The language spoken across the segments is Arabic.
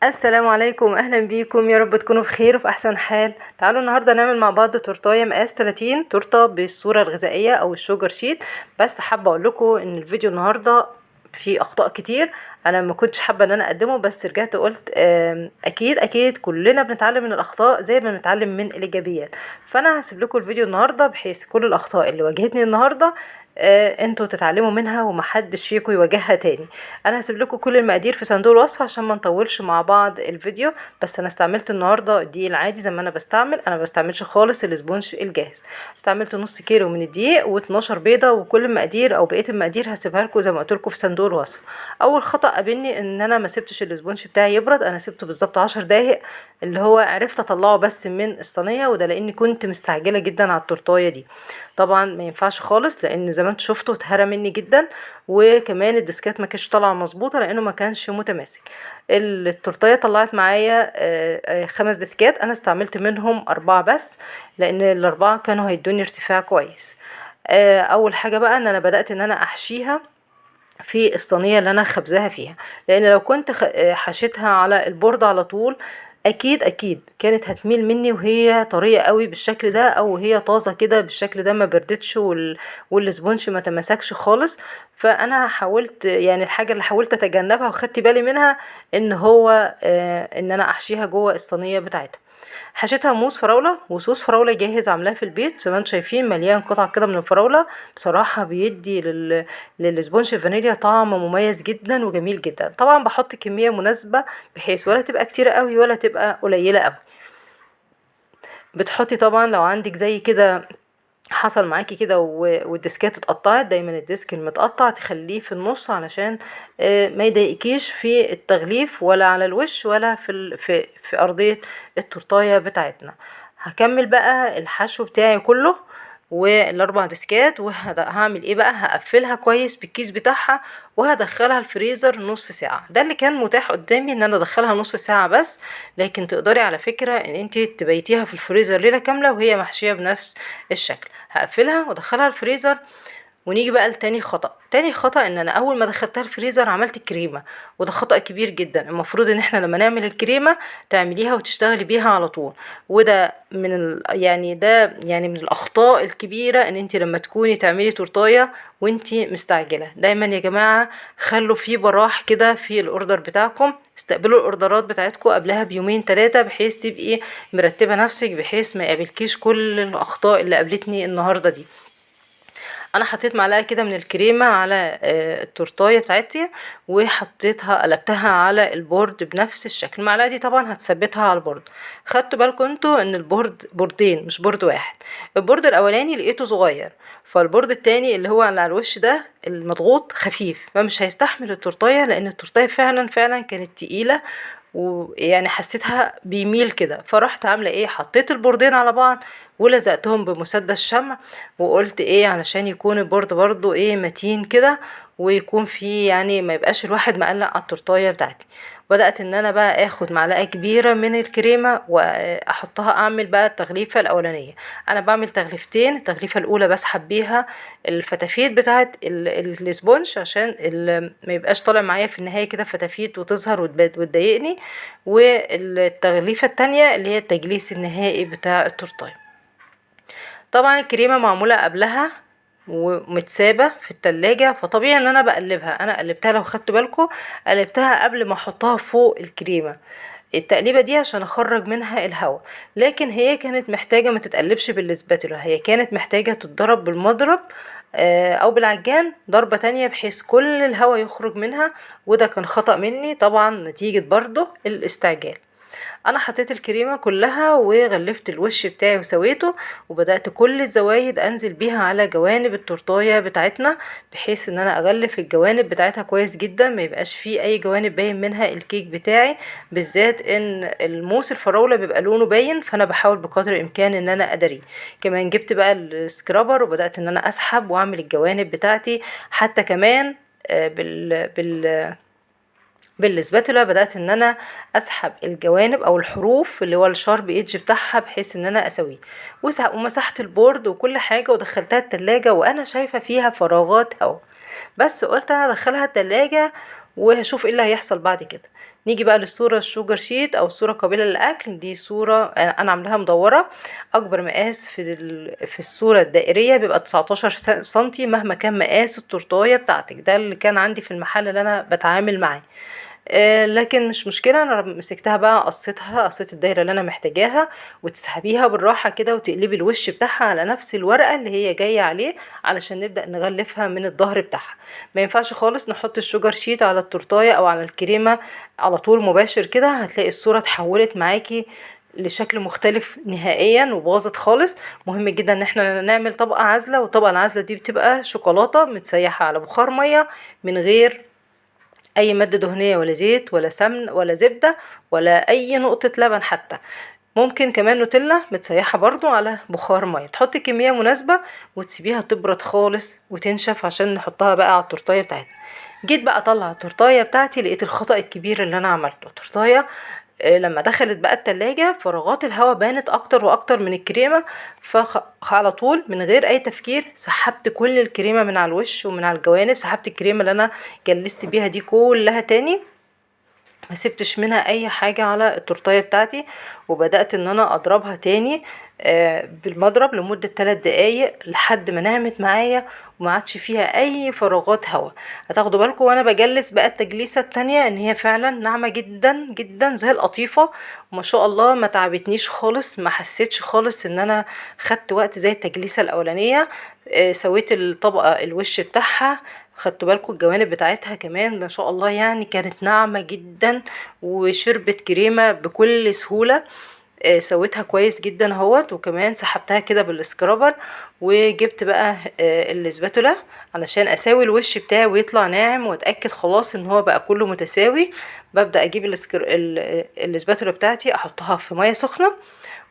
السلام عليكم، اهلا بيكم. يا رب تكونوا بخير وفي احسن حال. تعالوا النهارده نعمل مع بعض تورتايه مقاس 30، تورته بالصوره الغذائيه او الشوجر شيت. بس حابه اقول لكم ان الفيديو النهارده فيه اخطاء كتير. انا ما كنتش حابه ان انا اقدمه، بس رجعت قلت اكيد كلنا بنتعلم من الاخطاء زي ما بنتعلم من الايجابيات. فانا هسيب لكم الفيديو النهارده بحيث كل الاخطاء اللي واجهتني النهارده انتوا تتعلموا منها ومحدش فيكم يواجهها تاني. انا هسيب لكم كل المقادير في صندوق الوصف عشان ما نطولش مع بعض الفيديو. بس انا استعملت النهارده الدقيق العادي زي ما انا بستعمل، انا ما بستعملش خالص الاسبونج الجاهز. استعملت نص كيلو من الدقيق و12 بيضه، وكل المقادير او بقيه المقادير هسيبها لكم زي ما قلت لكم في صندوق الوصف. اول خطا قابلني ان انا ما سبتش الاسبونج بتاعي يبرد، انا سبته بالظبط 10 دقايق، اللي هو عرفت اطلعه بس من الصينيه، وده لاني كنت مستعجله جدا على التورتايه دي. طبعا ما ينفعش خالص لان زي ما انتم شفتوا اتهرى مني جدا، وكمان الديسكات ما كانتش طالعه مظبوطه لانه ما كانش متماسك. التورتيه طلعت معايا 5 ديسكات، انا استعملت منهم 4 بس، لان الاربعه كانوا هيدوني ارتفاع كويس. اول حاجه بقى ان انا بدات ان انا احشيها في الصينيه اللي انا خبزاها فيها، لان لو كنت حشيتها على البورد على طول اكيد كانت هتميل مني وهي طريه قوي بالشكل ده، او هي طازه كده بالشكل ده ما بردتش والسبونج ما تمسكش خالص. فانا حاولت، يعني الحاجه اللي حاولت اتجنبها وخدت بالي منها ان هو ان انا احشيها جوه الصينيه بتاعتها. حشيتها موز فراولة وصوص فراولة جاهز عاملاه في البيت زي ما انتم شايفين، مليان قطع كده من الفراولة. بصراحة بيدي للسبونج فانيليا طعم مميز جدا وجميل جدا. طبعا بحط كمية مناسبة بحيث ولا تبقى كتيرة قوي ولا تبقى قليلة قوي. بتحطي طبعا لو عندك زي كده حصل معاكي كده والديسكات اتقطعت، دايما الديسك المتقطع تخليه في النص علشان ما يضايقكيش في التغليف ولا على الوش ولا في ارضية التورتايه بتاعتنا. هكمل بقى الحشو بتاعي كله والاربع ديسكات، وهعمل ايه بقى، هقفلها كويس بالكيس بتاعها وهدخلها الفريزر نص ساعة. ده اللي كان متاح قدامي ان انا ادخلها نص ساعة بس، لكن تقدري على فكرة ان انت تبيتيها في الفريزر ليلة كاملة وهي محشية بنفس الشكل. هقفلها وادخلها الفريزر. ونيجي بقى لتاني خطأ. تاني خطأ ان انا اول ما دخلتها الفريزر عملت الكريمة، وده خطأ كبير جدا. المفروض ان احنا لما نعمل الكريمة تعمليها وتشتغلي بيها على طول. وده من يعني من الاخطاء الكبيرة ان انت لما تكوني تعملي تورتاية وانت مستعجلة. دايما يا جماعة خلوا في براح كده في الاوردر بتاعكم، استقبلوا الاوردرات بتاعتكم قبلها بيومين 3 بحيث تبقي مرتبة نفسك، بحيث ما يقابلكيش كل الاخطاء اللي قابلتني النهاردة دي. انا حطيت معلقه كده من الكريمه على التورتايه بتاعتي، وحطيتها قلبتها على البورد بنفس الشكل. المعلقه دي طبعا هتثبتها على البورد. خدتوا بالكم انتوا ان البورد بوردين مش بورد واحد. البورد الاولاني لقيته صغير، فالبورد التاني اللي هو على الوش ده المضغوط خفيف، فمش هيستحمل التورتايه، لان التورتايه فعلا كانت تقيله، ويعني حسيتها بيميل كده. فرحت عامله ايه، حطيت البوردين على بعض ولزقتهم بمسدس شمع، وقلت ايه علشان يكون البورد برضو ايه متين كده، ويكون فيه يعني ما يبقاش الواحد مقلق على التورتايه بتاعتي. بدأت ان انا بقى اخد معلقه كبيره من الكريمه واحطها، اعمل بقى التغليفه الاولانيه. انا بعمل تغليفتين. التغليفه الاولى بسحب بيها الفتافيت بتاعت الاسبونج عشان ما يبقاش طالع معايا في النهايه كده فتافيت وتظهر وتضايقني. والتغليفه التانية اللي هي التجليس النهائي بتاع التورتايه. طبعا الكريمة معمولة قبلها ومتسابة في التلاجة، فطبيعي ان انا بقلبها. انا قلبتها لو خدتوا بالكم، قلبتها قبل ما احطها فوق الكريمة. التقليبة دي عشان اخرج منها الهواء، لكن هي كانت محتاجة ما تتقلبش بالسباتولا، هي كانت محتاجة تتضرب بالمضرب او بالعجان ضربة تانية بحيث كل الهواء يخرج منها. وده كان خطأ مني طبعا نتيجة برضو الاستعجال. انا حطيت الكريمه كلها وغلفت الوش بتاعي وسويته، وبدات كل الزوايد انزل بيها على جوانب التورتايه بتاعتنا، بحيث ان انا اغلف الجوانب بتاعتها كويس جدا، ما يبقاش فيه اي جوانب باين منها الكيك بتاعي. بالذات ان الموس الفراوله بيبقى لونه باين، فانا بحاول بقدر الامكان ان انا اداريه. كمان جبت بقى السكرابر وبدات ان انا اسحب واعمل الجوانب بتاعتي، حتى كمان بالسباتولا بدأت ان انا اسحب الجوانب او الحروف اللي هو الشارب ايدج بتاعها بحيث ان انا اسويه. ومسحت البورد وكل حاجة ودخلتها التلاجة وانا شايفة فيها فراغات هوا، بس قلت انا ادخلها التلاجة وهشوف ايه اللي هيحصل بعد كده. نيجي بقى للصورة الشوجر شيت او الصورة قابلة للاكل. دي صورة انا عاملاها مدورة، اكبر مقاس في الصورة الدائرية بيبقى 19 سنتي مهما كان مقاس التورتاية بتاعتك. ده اللي كان عندي في المحل اللي انا بتعامل معاه. لكن مش مشكلة، انا مسكتها بقى قصيت الدايرة اللي انا محتاجاها، وتسحبيها بالراحة كده وتقلبي الوش بتاعها على نفس الورقة اللي هي جاية عليه علشان نبدأ نغلفها من الظهر بتاعها. ما ينفعش خالص نحط الشوجر شيت على التورتاية او على الكريمة على طول مباشر كده، هتلاقي الصورة اتحولت معاكي لشكل مختلف نهائيا وباظت خالص. مهم جدا ان احنا نعمل طبقة عازلة، والطبقة العازلة دي بتبقى شوكولاتة متسيحة على بخار مية من غير اي مادة دهنية ولا زيت ولا سمن ولا زبدة ولا اي نقطة لبن حتى. ممكن كمان نوتيلا متسيحة برضو على بخار مية. تحطي كمية مناسبة وتسيبيها تبرد خالص وتنشف عشان نحطها بقى على التورتاية بتاعتنا. جيت بقى اطلع التورتايه بتاعتي، لقيت الخطأ الكبير اللي انا عملته. التورتايه لما دخلت بقى التلاجة فراغات الهواء بانت اكتر واكتر من الكريمة، فعلى طول من غير اي تفكير سحبت كل الكريمة من على الوش ومن على الجوانب. سحبت الكريمة اللي انا جلست بيها دي كلها تاني، ما سبتش منها اي حاجة على التورتايه بتاعتي، وبدأت ان انا اضربها تاني بالمضرب لمدة 3 دقايق لحد ما نعمت معايا وما عادش فيها اي فراغات هواء. هتاخدوا بالكم وانا بجلس بقى التجليسة التانية ان هي فعلا ناعمة جدا جدا زي القطيفة، وما شاء الله ما تعبتنيش خالص، ما حسيتش خالص ان انا خدت وقت زي التجليسة الاولانية. سويت الطبقة الوش بتاعها، خدتوا بالكم الجوانب بتاعتها كمان ما شاء الله يعني كانت ناعمة جدا وشربت كريمة بكل سهولة. سويتها كويس جدا اهوت، وكمان سحبتها كده بالسكرابر. وجبت بقى الاسباتولا علشان اساوي الوش بتاعي ويطلع ناعم واتاكد خلاص ان هو بقى كله متساوي. ببدا اجيب الاسباتولا بتاعتي احطها في ميه سخنه،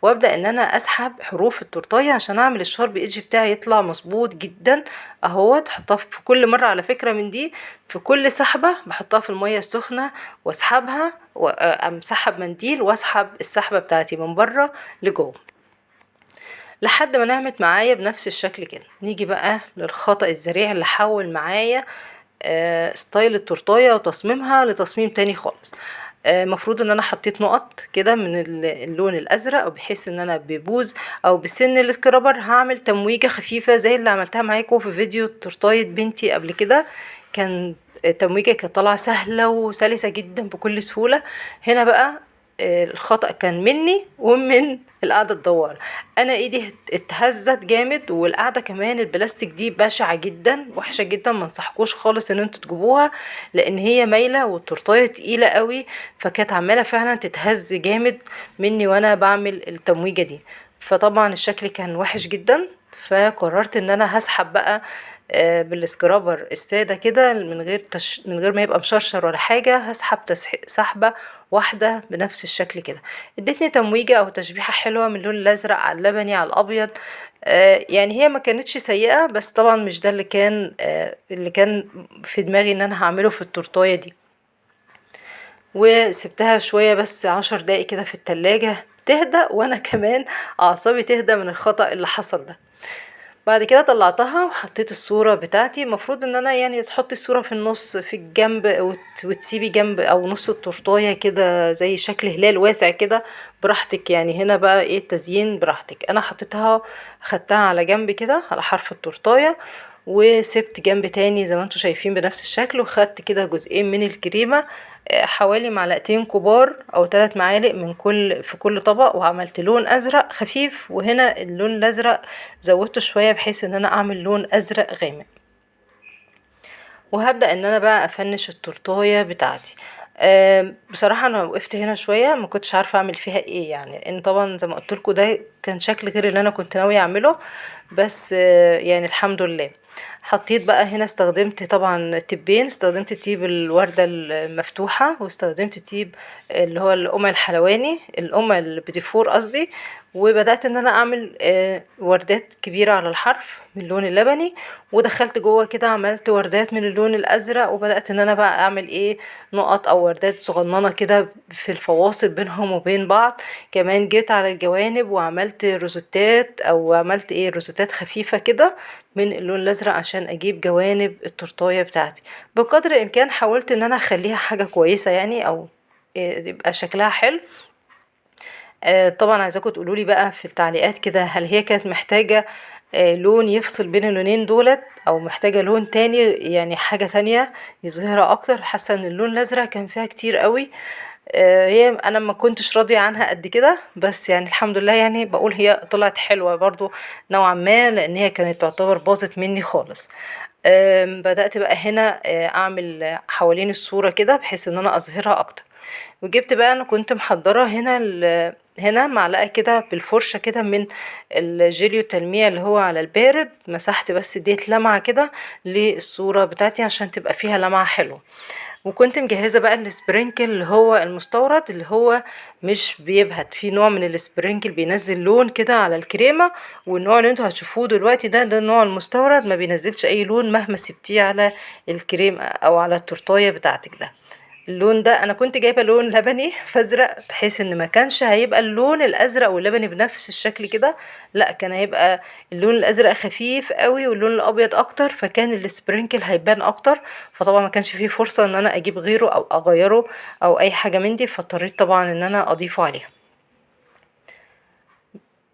وابدا ان انا اسحب حروف التورتايه عشان اعمل الشارب ايدج بتاعي يطلع مظبوط جدا اهوت. احطها في كل مره على فكره من دي، في كل سحبه بحطها في الميه السخنه واسحبها وامسحها بمنديل واسحب السحبه بتاعتي من بره لجوه لحد ما نعمت معايا بنفس الشكل كده. نيجي بقى للخطأ الذريع اللي حول معايا ستايل التورتايه وتصميمها لتصميم تاني خالص. مفروض ان انا حطيت نقط كده من اللون الازرق، بحيث ان انا ببوز او بسن السكرابر هعمل تمويجة خفيفة زي اللي عملتها معاكم في فيديو تورتاية بنتي قبل كده. كان التمويجة كانت طالعة سهلة وسلسة جدا بكل سهولة. هنا بقى الخطأ كان مني ومن القاعدة الدوار. انا ايدي اتهزت جامد، والقاعدة كمان البلاستيك دي بشعة جدا وحشة جدا، ما انصحكوش خالص ان انتوا تجيبوها لان هي مايلة والتورتايه تقيلة قوي، فكانت عمالة فعلا تتهز جامد مني وانا بعمل التمويجة دي. فطبعا الشكل كان وحش جدا، فقررت ان انا هسحب بقى بالسكرابر السادة كده من غير ما يبقى مشرشر ولا حاجة. هسحب سحبة واحدة بنفس الشكل كده. ادتني تمويجة او تشبيحة حلوة من اللون الازرق على اللبني على الابيض. يعني هي ما كانتش سيئة، بس طبعا مش ده اللي كان في دماغي ان انا هعمله في التورتاية دي. وسبتها شوية بس 10 دقايق كده في التلاجة تهدى، وانا كمان اعصابي تهدى من الخطأ اللي حصل ده. بعد كده طلعتها وحطيت الصورة بتاعتي. المفروض ان انا يعني تحطي الصورة في النص في الجنب وتسيبي جنب او نص التورتاية كده زي شكل هلال واسع كده براحتك. يعني هنا بقى ايه التزيين براحتك. انا حطيتها خدتها على جنب كده على حرف التورتاية، وسبت جنب تاني زي ما انتوا شايفين بنفس الشكل، وخدت كده جزئين من الكريمة حوالي معلقتين كبار او 3 معالق في كل طبق، وعملت لون ازرق خفيف. وهنا اللون الازرق زودته شوية بحيث ان انا اعمل لون ازرق غامق. وهبدأ ان انا بقى افنش التورتاية بتاعتي. بصراحة انا وقفت هنا شوية ما كنتش عارفة اعمل فيها ايه، يعني لان طبعا زي ما قلت لكم ده كان شكل غير اللي انا كنت ناوية اعمله. بس يعني الحمد لله. حطيت بقى هنا استخدمت طبعا تيبين، استخدمت تيب الوردة المفتوحة، واستخدمت تيب اللي هو القمع الحلواني، القمع البيتيفور قصدي. وبدأت ان انا اعمل وردات كبيرة على الحرف من اللون اللبني، ودخلت جوه كده عملت وردات من اللون الازرق، وبدأت ان انا بقى اعمل ايه نقط او وردات صغننة كده في الفواصل بينهم وبين بعض. كمان جيت على الجوانب وعملت روزتات او عملت روزتات خفيفة كده من اللون الازرق عشان اجيب جوانب التورتايه بتاعتي. بقدر الامكان حاولت ان انا اخليها حاجه كويسه يعني، او يبقى شكلها حلو. طبعا عايزاكم تقولولي بقى في التعليقات كده، هل هي كانت محتاجة لون يفصل بين اللونين دولت، او محتاجة لون تاني يعني حاجة تانية يظهرها اكتر. حاسة ان اللون الازرق كان فيها كتير قوي. هي انا ما كنتش راضية عنها قد كده، بس يعني الحمد لله يعني بقول هي طلعت حلوة برضو نوعا ما، لان هي كانت تعتبر باظت مني خالص. بدأت بقى هنا اعمل حوالين الصورة كده بحيث ان انا اظهرها اكتر. وجبت بقى، انا كنت محضرة هنا هنا معلقة كده بالفرشة كده من الجيليو التلميع اللي هو على البارد، مسحت بس اديت لمعة كده للصورة بتاعتي عشان تبقى فيها لمعة حلوة. وكنت مجهزة بقى السبرينكل اللي هو المستورد، اللي هو مش بيبهت، في نوع من السبرينكل بينزل لون كده على الكريمة، والنوع اللي انتوا هتشوفوه دلوقتي ده النوع المستورد، ما بينزلش اي لون مهما سبتيه على الكريم او على التورتاية بتاعتك. ده اللون ده انا كنت جايبه لون لبني فازرق، بحيث ان ما كانش هيبقى اللون الازرق واللبني بنفس الشكل كده، لا كان هيبقى اللون الازرق خفيف قوي واللون الابيض اكتر، فكان السبرينكل هيبان اكتر. فطبعا ما كانش فيه فرصه ان انا اجيب غيره او اغيره او اي حاجه من دي، فاضطريت طبعا ان انا اضيفه عليها.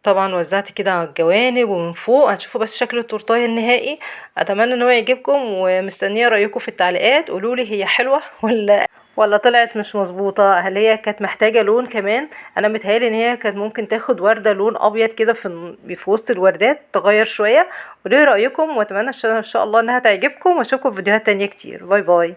طبعا وزعت كده على الجوانب ومن فوق، هتشوفوا بس شكل التورتايه النهائي. اتمنى ان هو يعجبكم، ومستنيه رايكم في التعليقات. قولولي هي حلوه ولا طلعت مش مظبوطه، هل هي كانت محتاجه لون كمان. انا متهيالي ان هي كانت ممكن تاخد ورده لون ابيض كده في وسط الوردات، تغير شويه. قولولي رايكم، واتمنى ان شاء الله انها تعجبكم، واشوفكم في فيديوهات تانية كتير. باي باي.